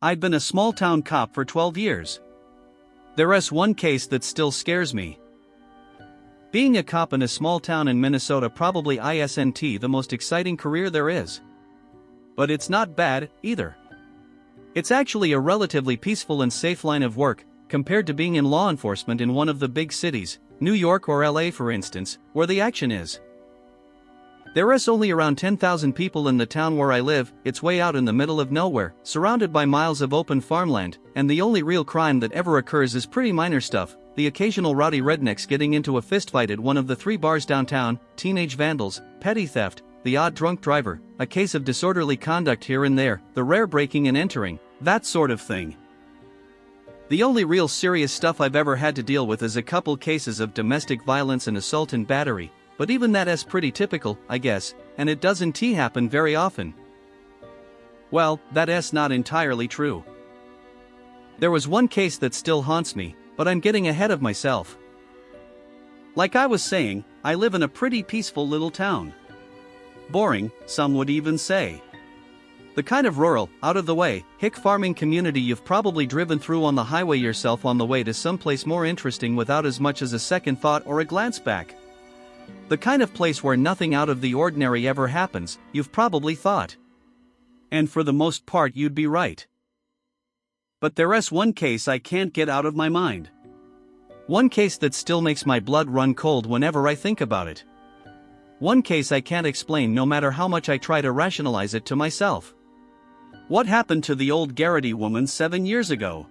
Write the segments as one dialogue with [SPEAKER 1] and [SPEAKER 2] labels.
[SPEAKER 1] I'd been a small-town cop for 12 years. There's one case that still scares me. Being a cop in a small town in Minnesota probably isn't the most exciting career there is. But it's not bad, either. It's actually a relatively peaceful and safe line of work, compared to being in law enforcement in one of the big cities, New York or LA for instance, where the action is. There is only around 10,000 people in the town where I live. It's way out in the middle of nowhere, surrounded by miles of open farmland, and the only real crime that ever occurs is pretty minor stuff, the occasional rowdy rednecks getting into a fistfight at one of the 3 bars downtown, teenage vandals, petty theft, the odd drunk driver, a case of disorderly conduct here and there, the rare breaking and entering, that sort of thing. The only real serious stuff I've ever had to deal with is a couple cases of domestic violence and assault and battery, but even that is pretty typical, I guess, and it doesn't happen very often. Well, that's not entirely true. There was one case that still haunts me, but I'm getting ahead of myself. Like I was saying, I live in a pretty peaceful little town. Boring, some would even say. The kind of rural, out-of-the-way, hick farming community you've probably driven through on the highway yourself on the way to someplace more interesting without as much as a second thought or a glance back. The kind of place where nothing out of the ordinary ever happens, you've probably thought. And for the most part you'd be right. But there's one case I can't get out of my mind. One case that still makes my blood run cold whenever I think about it. One case I can't explain no matter how much I try to rationalize it to myself. What happened to the old Garrity woman 7 years ago?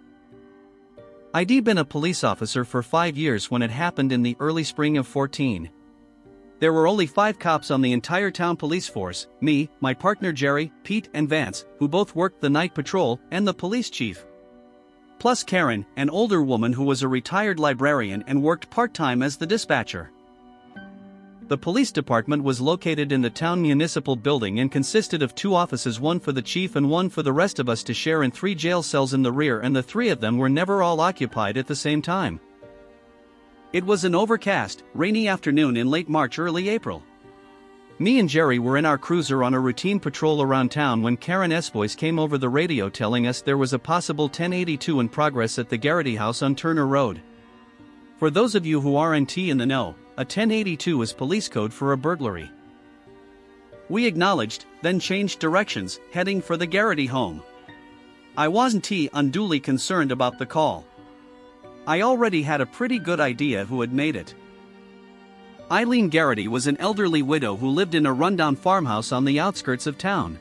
[SPEAKER 1] I'd been a police officer for 5 years when it happened in the early spring of 14. There were only 5 cops on the entire town police force, me, my partner Jerry, Pete and Vance, who both worked the night patrol, and the police chief. Plus Karen, an older woman who was a retired librarian and worked part-time as the dispatcher. The police department was located in the town municipal building and consisted of 2 offices, one for the chief and one for the rest of us to share, and 3 jail cells in the rear, and the 3 of them were never all occupied at the same time. It was an overcast, rainy afternoon in late March, early April. Me and Jerry were in our cruiser on a routine patrol around town when Karen's voice came over the radio telling us there was a possible 1082 in progress at the Garrity house on Turner Road. For those of you who aren't in the know, a 1082 is police code for a burglary. We acknowledged, then changed directions, heading for the Garrity home. I wasn't unduly concerned about the call. I already had a pretty good idea who had made it. Eileen Garrity was an elderly widow who lived in a rundown farmhouse on the outskirts of town.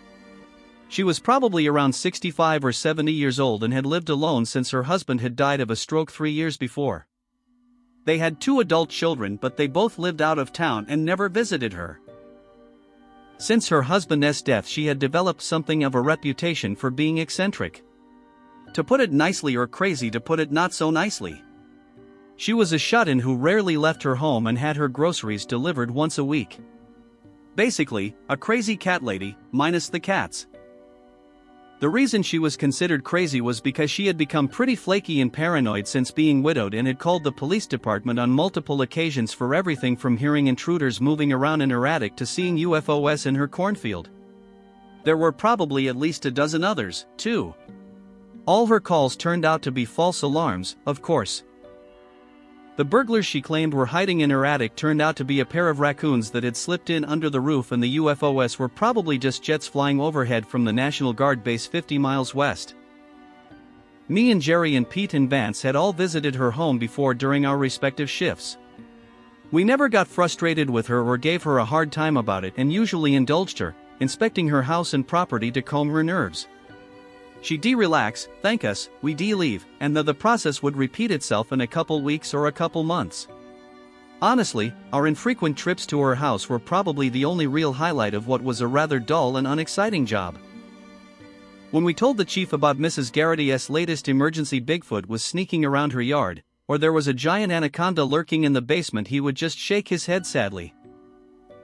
[SPEAKER 1] She was probably around 65 or 70 years old and had lived alone since her husband had died of a stroke 3 years before. They had 2 adult children, but they both lived out of town and never visited her. Since her husband's death, she had developed something of a reputation for being eccentric. To put it nicely, or crazy to put it not so nicely. She was a shut-in who rarely left her home and had her groceries delivered once a week. Basically, a crazy cat lady, minus the cats. The reason she was considered crazy was because she had become pretty flaky and paranoid since being widowed and had called the police department on multiple occasions for everything from hearing intruders moving around in her attic to seeing UFOs in her cornfield. There were probably at least a dozen others, too. All her calls turned out to be false alarms, of course. The burglars she claimed were hiding in her attic turned out to be a pair of raccoons that had slipped in under the roof, and the UFOs were probably just jets flying overhead from the National Guard base 50 miles west. Me and Jerry and Pete and Vance had all visited her home before during our respective shifts. We never got frustrated with her or gave her a hard time about it, and usually indulged her, inspecting her house and property to calm her nerves. She'd relax, thank us, we'd leave, and the process would repeat itself in a couple weeks or a couple months. Honestly, our infrequent trips to her house were probably the only real highlight of what was a rather dull and unexciting job. When we told the chief about Mrs. Garrity's latest emergency Bigfoot was sneaking around her yard, or there was a giant anaconda lurking in the basement, he would just shake his head sadly.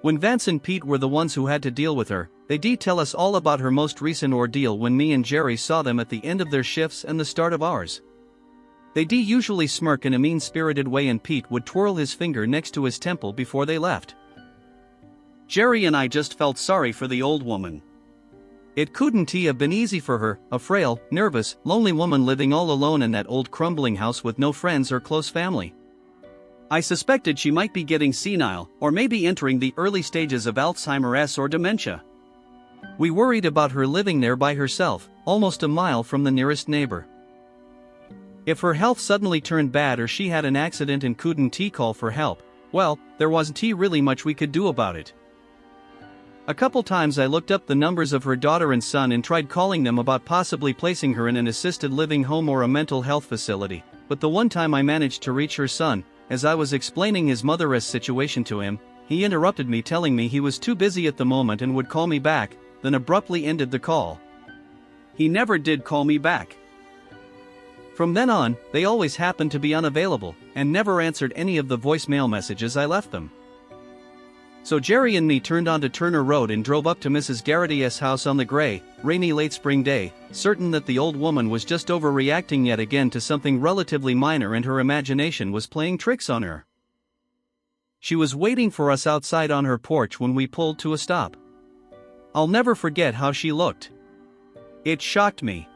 [SPEAKER 1] When Vance and Pete were the ones who had to deal with her, they'd tell us all about her most recent ordeal when me and Jerry saw them at the end of their shifts and the start of ours. They'd usually smirk in a mean-spirited way, and Pete would twirl his finger next to his temple before they left. Jerry and I just felt sorry for the old woman. It couldn't have been easy for her, a frail, nervous, lonely woman living all alone in that old crumbling house with no friends or close family. I suspected she might be getting senile, or maybe entering the early stages of Alzheimer's or dementia. We worried about her living there by herself, almost a mile from the nearest neighbor. If her health suddenly turned bad or she had an accident and couldn't call for help, well, there wasn't really much we could do about it. A couple times I looked up the numbers of her daughter and son and tried calling them about possibly placing her in an assisted living home or a mental health facility, but the one time I managed to reach her son, as I was explaining his mother's situation to him, he interrupted me telling me he was too busy at the moment and would call me back, then abruptly ended the call. He never did call me back. From then on, they always happened to be unavailable, and never answered any of the voicemail messages I left them. So Jerry and me turned onto Turner Road and drove up to Mrs. Garrity's house on the gray, rainy late spring day, certain that the old woman was just overreacting yet again to something relatively minor and her imagination was playing tricks on her. She was waiting for us outside on her porch when we pulled to a stop. I'll never forget how she looked. It shocked me.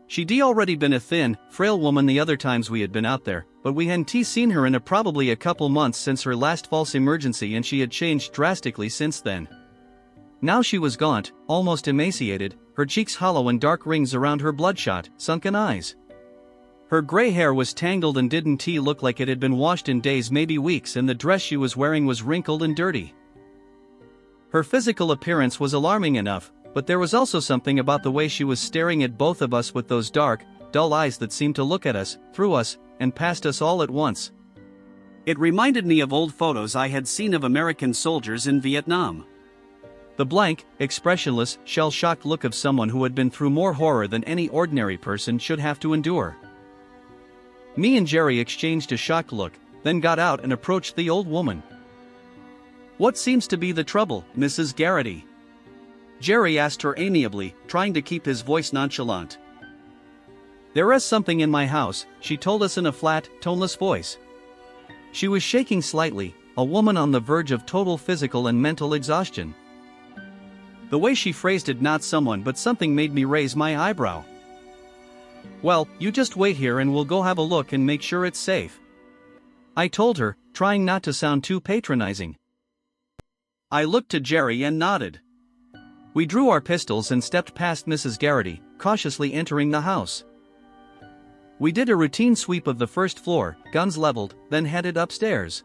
[SPEAKER 1] She'd already been a thin, frail woman the other times we had been out there, but we hadn't seen her in probably a couple months since her last false emergency, and she had changed drastically since then. Now she was gaunt, almost emaciated, her cheeks hollow and dark rings around her bloodshot, sunken eyes. Her gray hair was tangled and didn't look like it had been washed in days, maybe weeks, and the dress she was wearing was wrinkled and dirty. Her physical appearance was alarming enough, but there was also something about the way she was staring at both of us with those dark, dull eyes that seemed to look at us, through us, and past us all at once. It reminded me of old photos I had seen of American soldiers in Vietnam. The blank, expressionless, shell-shocked look of someone who had been through more horror than any ordinary person should have to endure. Me and Jerry exchanged a shocked look, then got out and approached the old woman. "What seems to be the trouble, Mrs. Garrity?" Jerry asked her amiably, trying to keep his voice nonchalant. "There is something in my house," she told us in a flat, toneless voice. She was shaking slightly, a woman on the verge of total physical and mental exhaustion. The way she phrased it, not someone but something, made me raise my eyebrow. "Well, you just wait here and we'll go have a look and make sure it's safe," I told her, trying not to sound too patronizing. I looked to Jerry and nodded. We drew our pistols and stepped past Mrs. Garrity, cautiously entering the house. We did a routine sweep of the first floor, guns leveled, then headed upstairs.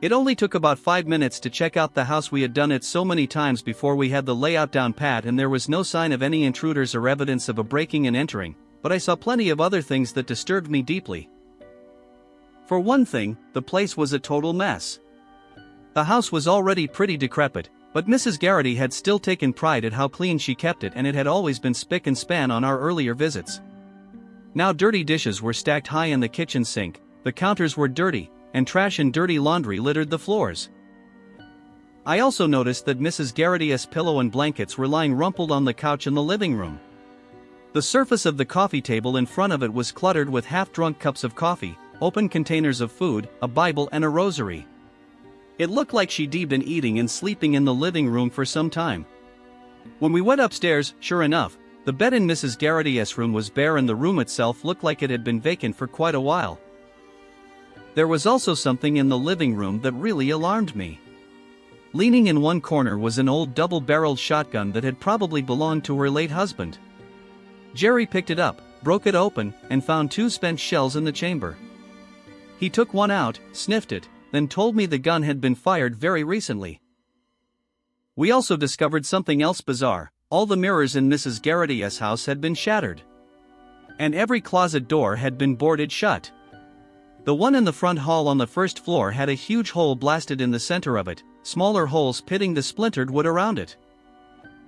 [SPEAKER 1] It only took about 5 minutes to check out the house. We had done it so many times before we had the layout down pat, and there was no sign of any intruders or evidence of a breaking and entering, but I saw plenty of other things that disturbed me deeply. For one thing, the place was a total mess. The house was already pretty decrepit, but Mrs. Garrity had still taken pride at how clean she kept it, and it had always been spick and span on our earlier visits. Now dirty dishes were stacked high in the kitchen sink, the counters were dirty, and trash and dirty laundry littered the floors. I also noticed that Mrs. Garrity's pillow and blankets were lying rumpled on the couch in the living room. The surface of the coffee table in front of it was cluttered with half-drunk cups of coffee, open containers of food, a Bible and a rosary. It looked like she'd been eating and sleeping in the living room for some time. When we went upstairs, sure enough, the bed in Mrs. Garrity's room was bare and the room itself looked like it had been vacant for quite a while. There was also something in the living room that really alarmed me. Leaning in one corner was an old double-barreled shotgun that had probably belonged to her late husband. Jerry picked it up, broke it open, and found 2 spent shells in the chamber. He took one out, sniffed it, then told me the gun had been fired very recently. We also discovered something else bizarre. All the mirrors in Mrs. Garrity's house had been shattered. And every closet door had been boarded shut. The one in the front hall on the first floor had a huge hole blasted in the center of it, smaller holes pitting the splintered wood around it.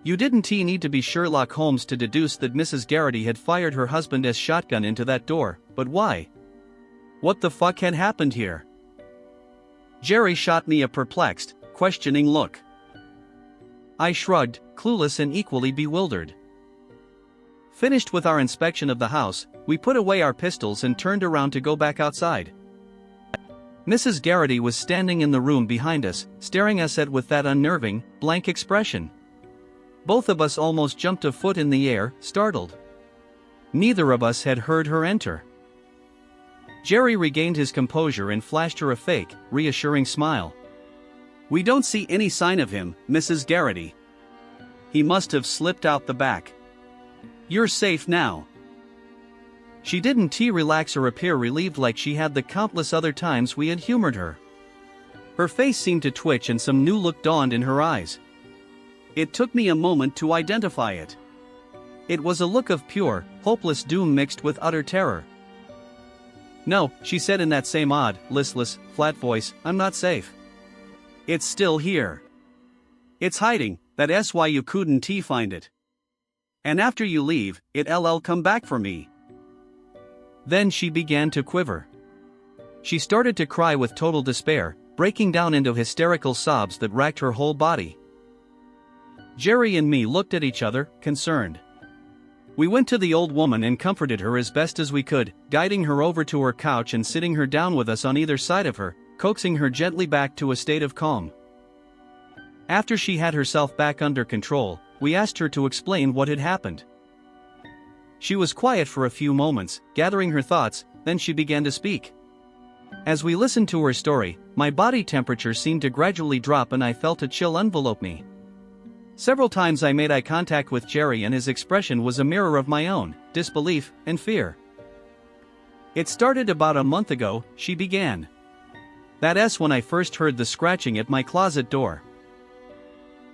[SPEAKER 1] You didn't need to be Sherlock Holmes to deduce that Mrs. Garrity had fired her husband's shotgun into that door, but why? What the fuck had happened here? Jerry shot me a perplexed, questioning look. I shrugged, clueless and equally bewildered. Finished with our inspection of the house, we put away our pistols and turned around to go back outside. Mrs. Garrity was standing in the room behind us, staring us at with that unnerving, blank expression. Both of us almost jumped a foot in the air, startled. Neither of us had heard her enter. Jerry regained his composure and flashed her a fake, reassuring smile. "We don't see any sign of him, Mrs. Garrity. He must have slipped out the back. You're safe now." She didn't relax or appear relieved like she had the countless other times we had humored her. Her face seemed to twitch and some new look dawned in her eyes. It took me a moment to identify it. It was a look of pure, hopeless doom mixed with utter terror. "No," she said in that same odd, listless, flat voice, "I'm not safe. It's still here. It's hiding, that's why you couldn't find it. And after you leave, it'll come back for me." Then she began to quiver. She started to cry with total despair, breaking down into hysterical sobs that racked her whole body. Jerry and me looked at each other, concerned. We went to the old woman and comforted her as best as we could, guiding her over to her couch and sitting her down with us on either side of her, coaxing her gently back to a state of calm. After she had herself back under control, we asked her to explain what had happened. She was quiet for a few moments, gathering her thoughts, then she began to speak. As we listened to her story, my body temperature seemed to gradually drop and I felt a chill envelope me. Several times I made eye contact with Jerry and his expression was a mirror of my own, disbelief and fear. "It started about a month ago," she began. "That's when I first heard the scratching at my closet door.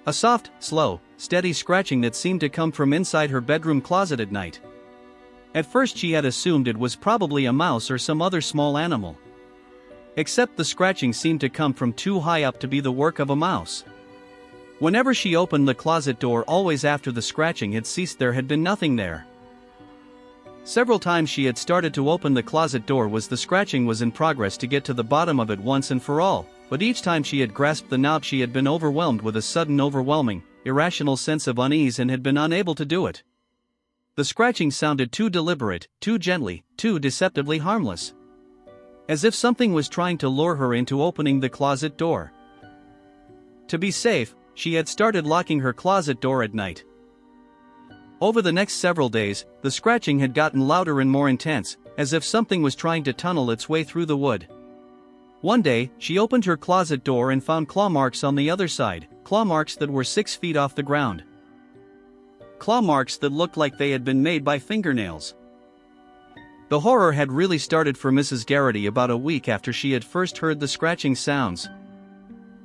[SPEAKER 1] A soft, slow, steady scratching that seemed to come from inside her bedroom closet at night. At first she had assumed it was probably a mouse or some other small animal. Except the scratching seemed to come from too high up to be the work of a mouse. Whenever she opened the closet door, always after the scratching had ceased, there had been nothing there. Several times she had started to open the closet door was the scratching was in progress to get to the bottom of it once and for all, but each time she had grasped the knob she had been overwhelmed with a sudden overwhelming, irrational sense of unease and had been unable to do it. The scratching sounded too deliberate, too gently, too deceptively harmless. As if something was trying to lure her into opening the closet door. To be safe, she had started locking her closet door at night. Over the next several days, the scratching had gotten louder and more intense, as if something was trying to tunnel its way through the wood. One day, she opened her closet door and found claw marks on the other side, claw marks that were 6 feet off the ground. Claw marks that looked like they had been made by fingernails. The horror had really started for Mrs. Garrity about a week after she had first heard the scratching sounds.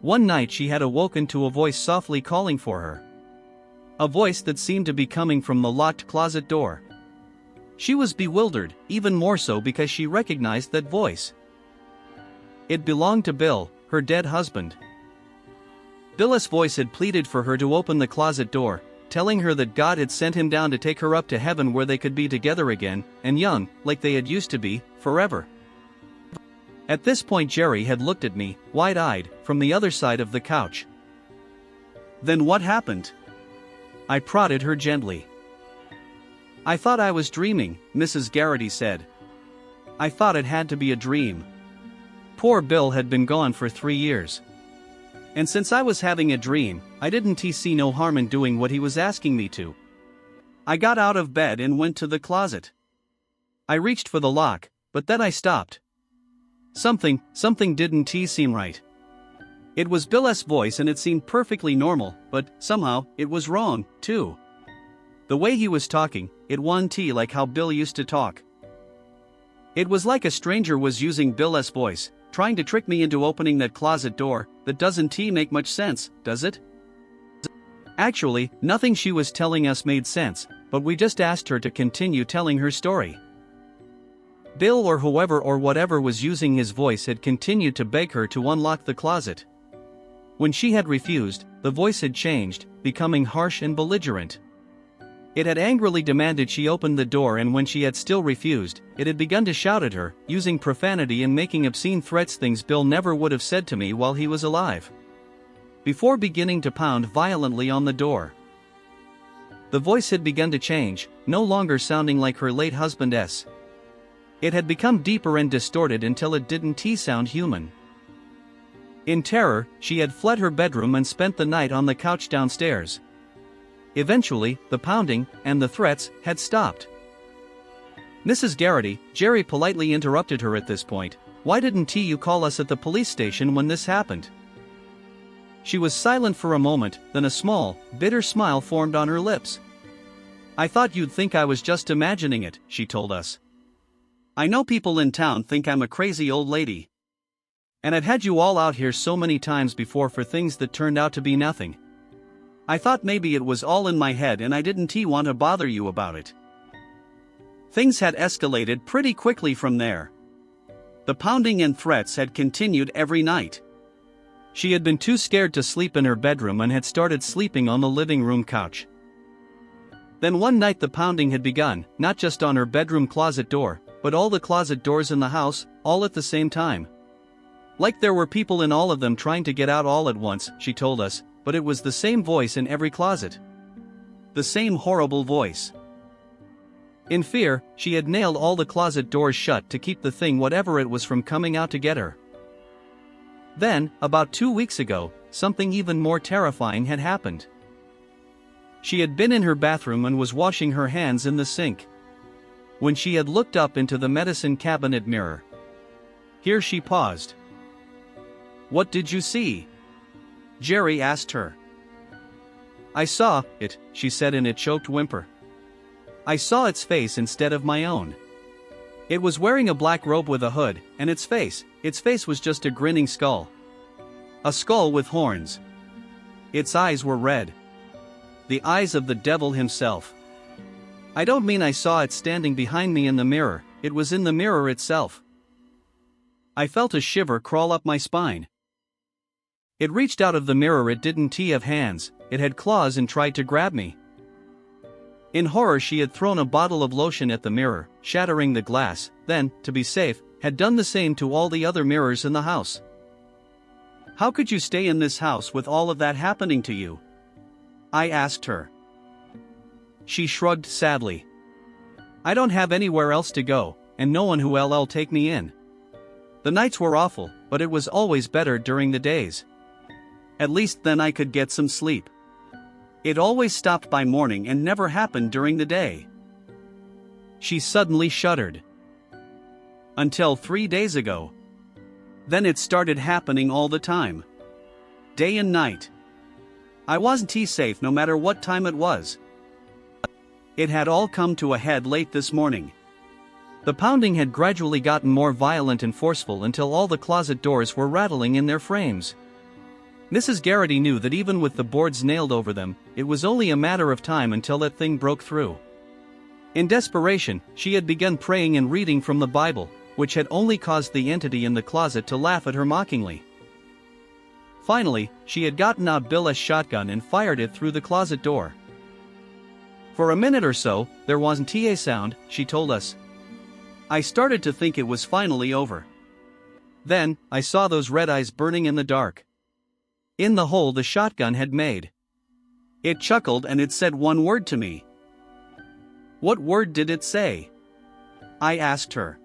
[SPEAKER 1] One night she had awoken to a voice softly calling for her. A voice that seemed to be coming from the locked closet door. She was bewildered, even more so because she recognized that voice. It belonged to Bill, her dead husband. Bill's voice had pleaded for her to open the closet door, telling her that God had sent him down to take her up to heaven where they could be together again, and young, like they had used to be, forever. At this point Jerry had looked at me, wide-eyed, from the other side of the couch. "Then what happened?" I prodded her gently. "I thought I was dreaming," Mrs. Garrity said. "I thought it had to be a dream. Poor Bill had been gone for 3 years. And since I was having a dream, I didn't see no harm in doing what he was asking me to. I got out of bed and went to the closet. I reached for the lock, but then I stopped. Something didn't seem right. It was Bill's voice and it seemed perfectly normal, but somehow, it was wrong, too. The way he was talking, it wasn't like how Bill used to talk. It was like a stranger was using Bill's voice, trying to trick me into opening that closet door. That doesn't make much sense, does it?" Actually, nothing she was telling us made sense, but we just asked her to continue telling her story. Bill or whoever or whatever was using his voice had continued to beg her to unlock the closet. When she had refused, the voice had changed, becoming harsh and belligerent. It had angrily demanded she open the door, and when she had still refused, it had begun to shout at her, using profanity and making obscene threats, things Bill never would have said to me while he was alive. Before beginning to pound violently on the door. The voice had begun to change, no longer sounding like her late husband's. It had become deeper and distorted until it didn't sound human. In terror, she had fled her bedroom and spent the night on the couch downstairs. Eventually, the pounding and the threats had stopped. Mrs. Garrity, Jerry politely interrupted her at this point. Why didn't you call us at the police station when this happened? She was silent for a moment, then a small, bitter smile formed on her lips. I thought you'd think I was just imagining it, she told us. I know people in town think I'm a crazy old lady. And I've had you all out here so many times before for things that turned out to be nothing. I thought maybe it was all in my head and I didn't want to bother you about it. Things had escalated pretty quickly from there. The pounding and threats had continued every night. She had been too scared to sleep in her bedroom and had started sleeping on the living room couch. Then one night the pounding had begun, not just on her bedroom closet door, but all the closet doors in the house, all at the same time. Like there were people in all of them trying to get out all at once, she told us, but it was the same voice in every closet. The same horrible voice. In fear, she had nailed all the closet doors shut to keep the thing whatever it was from coming out to get her. Then, about 2 weeks ago, something even more terrifying had happened. She had been in her bathroom and was washing her hands in the sink. When she had looked up into the medicine cabinet mirror. Here she paused. What did you see? Jerry asked her. I saw it, she said in a choked whimper. I saw its face instead of my own. It was wearing a black robe with a hood, and its face was just a grinning skull. A skull with horns. Its eyes were red. The eyes of the devil himself. I don't mean I saw it standing behind me in the mirror, it was in the mirror itself. I felt a shiver crawl up my spine. It reached out of the mirror, it didn't have hands, it had claws and tried to grab me. In horror she had thrown a bottle of lotion at the mirror, shattering the glass, then, to be safe, had done the same to all the other mirrors in the house. How could you stay in this house with all of that happening to you? I asked her. She shrugged sadly. I don't have anywhere else to go, and no one who'll take me in. The nights were awful, but it was always better during the days. At least then I could get some sleep. It always stopped by morning and never happened during the day. She suddenly shuddered. Until 3 days ago. Then it started happening all the time. Day and night. I wasn't safe no matter what time it was. It had all come to a head late this morning. The pounding had gradually gotten more violent and forceful until all the closet doors were rattling in their frames. Mrs. Garrity knew that even with the boards nailed over them, it was only a matter of time until that thing broke through. In desperation, she had begun praying and reading from the Bible, which had only caused the entity in the closet to laugh at her mockingly. Finally, she had gotten out Bill's shotgun and fired it through the closet door. For a minute or so, there wasn't a sound, she told us. I started to think it was finally over. Then, I saw those red eyes burning in the dark. In the hole the shotgun had made. It chuckled and it said one word to me. What word did it say? I asked her.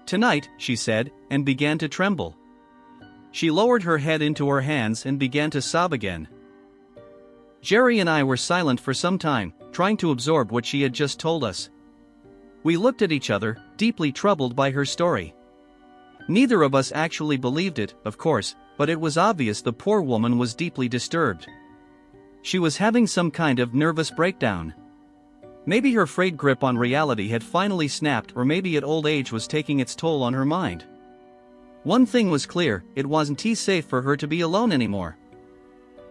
[SPEAKER 1] Tonight, she said, and began to tremble. She lowered her head into her hands and began to sob again. Jerry and I were silent for some time, trying to absorb what she had just told us. We looked at each other, deeply troubled by her story. Neither of us actually believed it, of course, but it was obvious the poor woman was deeply disturbed. She was having some kind of nervous breakdown. Maybe her frayed grip on reality had finally snapped, or maybe old age was taking its toll on her mind. One thing was clear, it wasn't safe for her to be alone anymore.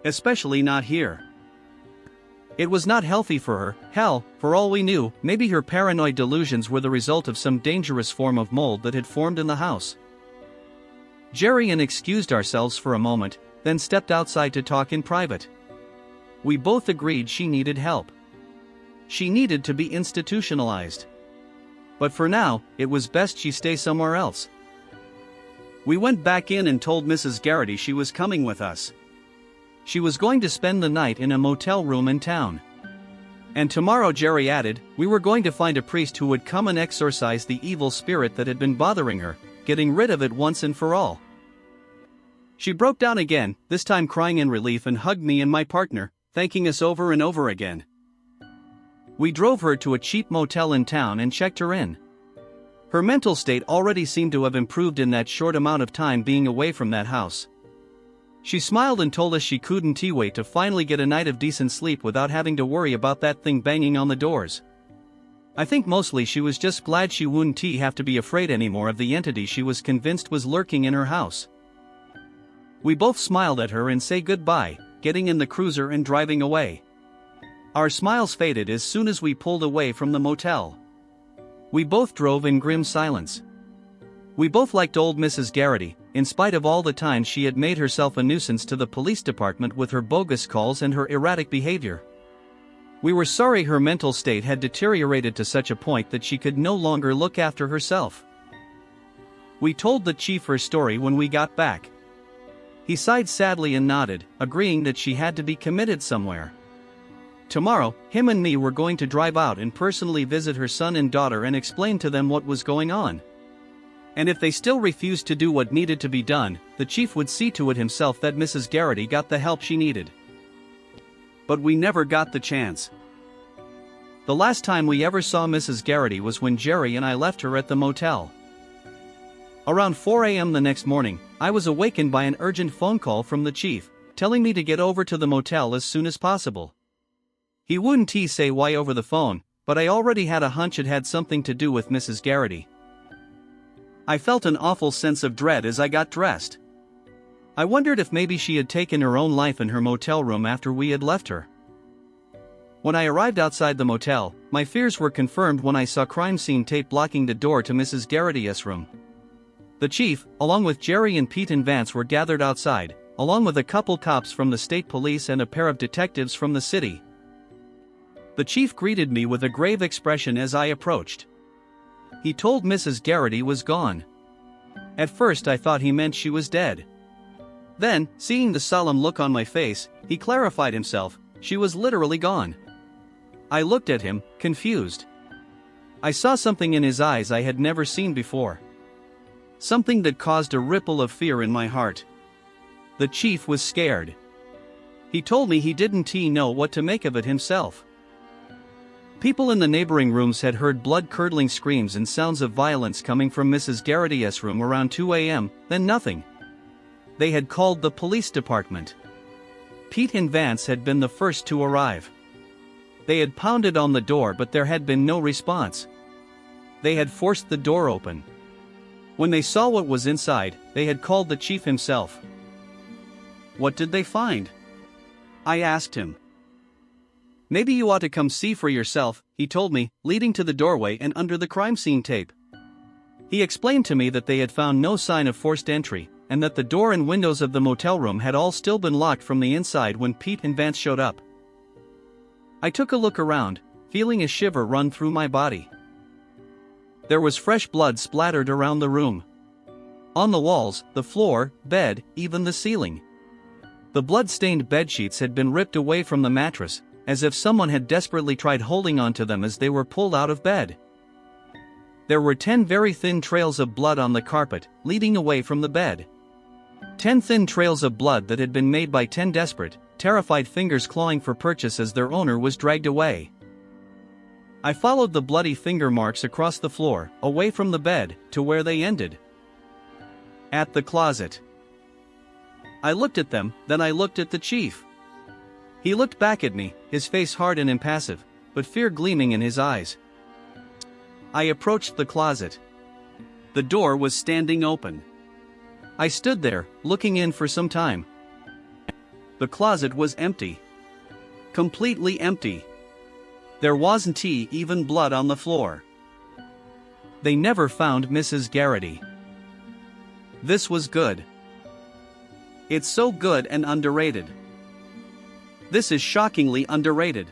[SPEAKER 1] Especially not here. It was not healthy for her. Hell, for all we knew, maybe her paranoid delusions were the result of some dangerous form of mold that had formed in the house. Jerry and I excused ourselves for a moment, then stepped outside to talk in private. We both agreed she needed help. She needed to be institutionalized. But for now, it was best she stay somewhere else. We went back in and told Mrs. Garrity she was coming with us. She was going to spend the night in a motel room in town. And tomorrow, Jerry added, we were going to find a priest who would come and exorcise the evil spirit that had been bothering her, getting rid of it once and for all. She broke down again, this time crying in relief, and hugged me and my partner, thanking us over and over again. We drove her to a cheap motel in town and checked her in. Her mental state already seemed to have improved in that short amount of time being away from that house. She smiled and told us she couldn't wait to finally get a night of decent sleep without having to worry about that thing banging on the doors. I think mostly she was just glad she wouldn't have to be afraid anymore of the entity she was convinced was lurking in her house. We both smiled at her and said goodbye, getting in the cruiser and driving away. Our smiles faded as soon as we pulled away from the motel. We both drove in grim silence. We both liked old Mrs. Garrity, in spite of all the times she had made herself a nuisance to the police department with her bogus calls and her erratic behavior. We were sorry her mental state had deteriorated to such a point that she could no longer look after herself. We told the chief her story when we got back. He sighed sadly and nodded, agreeing that she had to be committed somewhere. Tomorrow, him and me were going to drive out and personally visit her son and daughter and explain to them what was going on. And if they still refused to do what needed to be done, the chief would see to it himself that Mrs. Garrity got the help she needed. But we never got the chance. The last time we ever saw Mrs. Garrity was when Jerry and I left her at the motel. Around 4 a.m. the next morning, I was awakened by an urgent phone call from the chief, telling me to get over to the motel as soon as possible. He wouldn't say why over the phone, but I already had a hunch it had something to do with Mrs. Garrity. I felt an awful sense of dread as I got dressed. I wondered if maybe she had taken her own life in her motel room after we had left her. When I arrived outside the motel, my fears were confirmed when I saw crime scene tape blocking the door to Mrs. Garrity's room. The chief, along with Jerry and Pete and Vance, were gathered outside, along with a couple cops from the state police and a pair of detectives from the city. The chief greeted me with a grave expression as I approached. He told Mrs. Garrity was gone. At first I thought he meant she was dead. Then, seeing the solemn look on my face, he clarified himself, she was literally gone. I looked at him, confused. I saw something in his eyes I had never seen before. Something that caused a ripple of fear in my heart. The chief was scared. He told me he didn't know what to make of it himself. People in the neighboring rooms had heard blood-curdling screams and sounds of violence coming from Mrs. Garrity's room around 2 a.m., then nothing. They had called the police department. Pete and Vance had been the first to arrive. They had pounded on the door but there had been no response. They had forced the door open. When they saw what was inside, they had called the chief himself. What did they find? I asked him. Maybe you ought to come see for yourself, he told me, leading to the doorway and under the crime scene tape. He explained to me that they had found no sign of forced entry, and that the door and windows of the motel room had all still been locked from the inside when Pete and Vance showed up. I took a look around, feeling a shiver run through my body. There was fresh blood splattered around the room. On the walls, the floor, bed, even the ceiling. The blood-stained bedsheets had been ripped away from the mattress, as if someone had desperately tried holding onto them as they were pulled out of bed. There were 10 very thin trails of blood on the carpet, leading away from the bed. 10 thin trails of blood that had been made by 10 desperate, terrified fingers clawing for purchase as their owner was dragged away. I followed the bloody finger marks across the floor, away from the bed, to where they ended. At the closet. I looked at them, then I looked at the chief. He looked back at me, his face hard and impassive, but fear gleaming in his eyes. I approached the closet. The door was standing open. I stood there, looking in for some time. The closet was empty. Completely empty. There wasn't even blood on the floor. They never found Mrs. Garrity. This was good. It's so good and underrated. This is shockingly underrated.